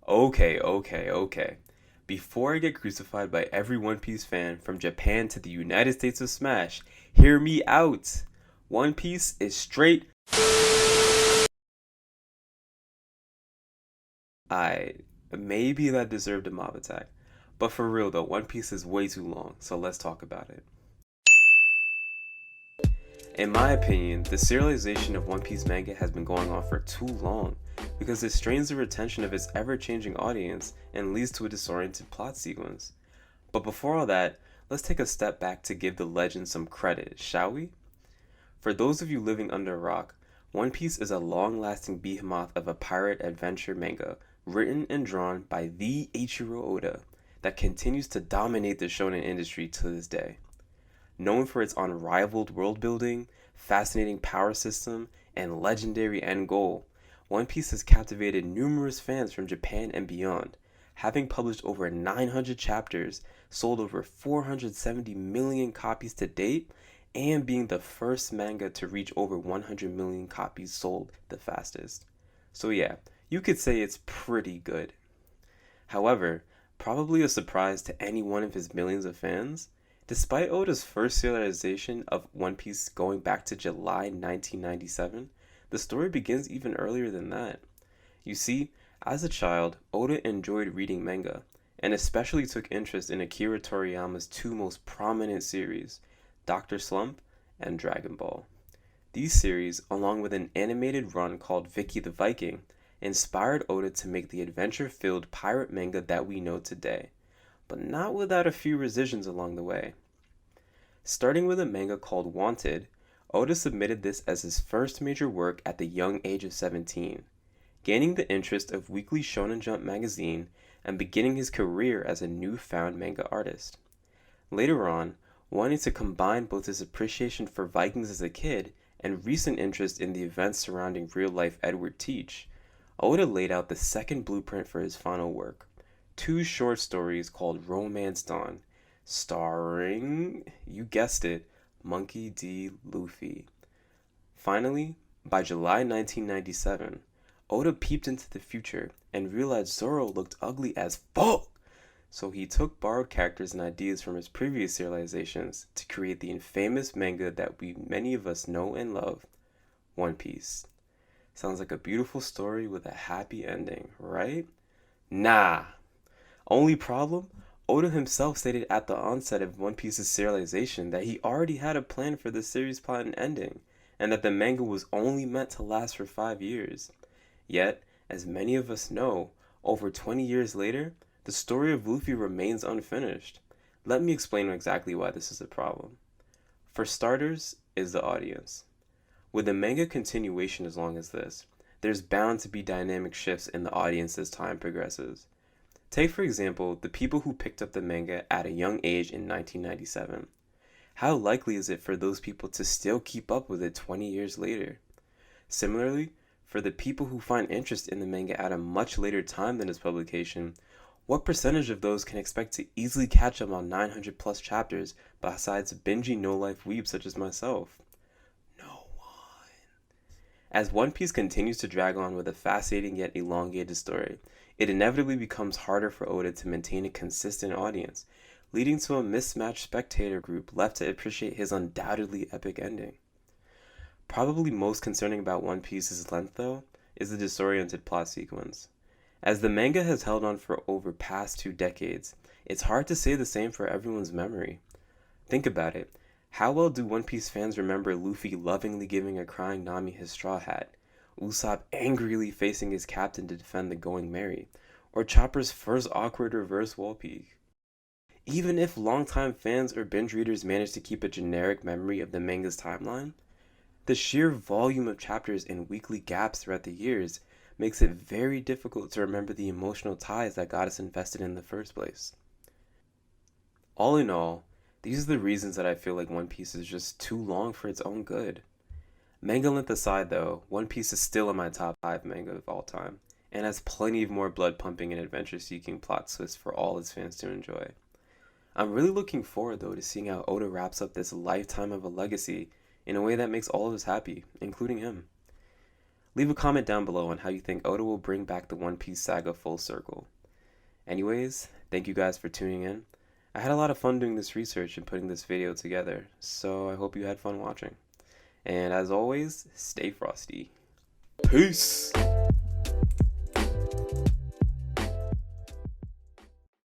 Okay. Before I get crucified by every One Piece fan from Japan to the United States of Smash, hear me out. One Piece is straight. I maybe that deserved a mob attack. But for real though, One Piece is way too long, so let's talk about it. In my opinion, the serialization of One Piece manga has been going on for too long because it strains the retention of its ever-changing audience and leads to a disoriented plot sequence. But before all that, let's take a step back to give the legend some credit, shall we? For those of you living under a rock, One Piece is a long-lasting behemoth of a pirate adventure manga written and drawn by the Eiichiro Oda that continues to dominate the shonen industry to this day. Known for its unrivaled world building, fascinating power system, and legendary end goal, One Piece has captivated numerous fans from Japan and beyond, having published over 900 chapters, sold over 470 million copies to date, and being the first manga to reach over 100 million copies sold the fastest. So yeah, you could say it's pretty good. However, probably a surprise to any one of his millions of fans, despite Oda's first serialization of One Piece going back to July 1997, the story begins even earlier than that. You see, as a child, Oda enjoyed reading manga, and especially took interest in Akira Toriyama's two most prominent series, Dr. Slump and Dragon Ball. These series, along with an animated run called Vicky the Viking, inspired Oda to make the adventure-filled pirate manga that we know today, but not without a few revisions along the way. Starting with a manga called Wanted, Oda submitted this as his first major work at the young age of 17, gaining the interest of Weekly Shonen Jump magazine and beginning his career as a newfound manga artist. Later on, wanting to combine both his appreciation for Vikings as a kid and recent interest in the events surrounding real-life Edward Teach, Oda laid out the second blueprint for his final work, two short stories called Romance Dawn, starring, you guessed it, Monkey D. Luffy. Finally, by July 1997, Oda peeped into the future and realized Zoro looked ugly as fuck. So he took borrowed characters and ideas from his previous serializations to create the infamous manga that many of us know and love, One Piece. Sounds like a beautiful story with a happy ending, right? Nah. Only problem? Oda himself stated at the onset of One Piece's serialization that he already had a plan for the series' plot and ending, and that the manga was only meant to last for 5 years. Yet, as many of us know, over 20 years later, the story of Luffy remains unfinished. Let me explain exactly why this is a problem. For starters, is the audience. With a manga continuation as long as this, there's bound to be dynamic shifts in the audience as time progresses. Take, for example, the people who picked up the manga at a young age in 1997. How likely is it for those people to still keep up with it 20 years later? Similarly, for the people who find interest in the manga at a much later time than its publication, what percentage of those can expect to easily catch up on 900 plus chapters besides bingy no-life weebs such as myself? No one. As One Piece continues to drag on with a fascinating yet elongated story, it inevitably becomes harder for Oda to maintain a consistent audience, leading to a mismatched spectator group left to appreciate his undoubtedly epic ending. Probably most concerning about One Piece's length, though, is the disoriented plot sequence. As the manga has held on for over past 2 decades, it's hard to say the same for everyone's memory. Think about it. How well do One Piece fans remember Luffy lovingly giving a crying Nami his straw hat, Usopp angrily facing his captain to defend the Going Merry, or Chopper's first awkward reverse wall peek? Even if longtime fans or binge readers manage to keep a generic memory of the manga's timeline, the sheer volume of chapters and weekly gaps throughout the years makes it very difficult to remember the emotional ties that got us invested in the first place. All in all, these are the reasons that I feel like One Piece is just too long for its own good. Manga length aside though, One Piece is still in my top 5 manga of all time, and has plenty of more blood pumping and adventure seeking plot twists for all its fans to enjoy. I'm really looking forward though to seeing how Oda wraps up this lifetime of a legacy in a way that makes all of us happy, including him. Leave a comment down below on how you think Oda will bring back the One Piece saga full circle. Anyways, thank you guys for tuning in. I had a lot of fun doing this research and putting this video together, so I hope you had fun watching. And as always, stay frosty. Peace!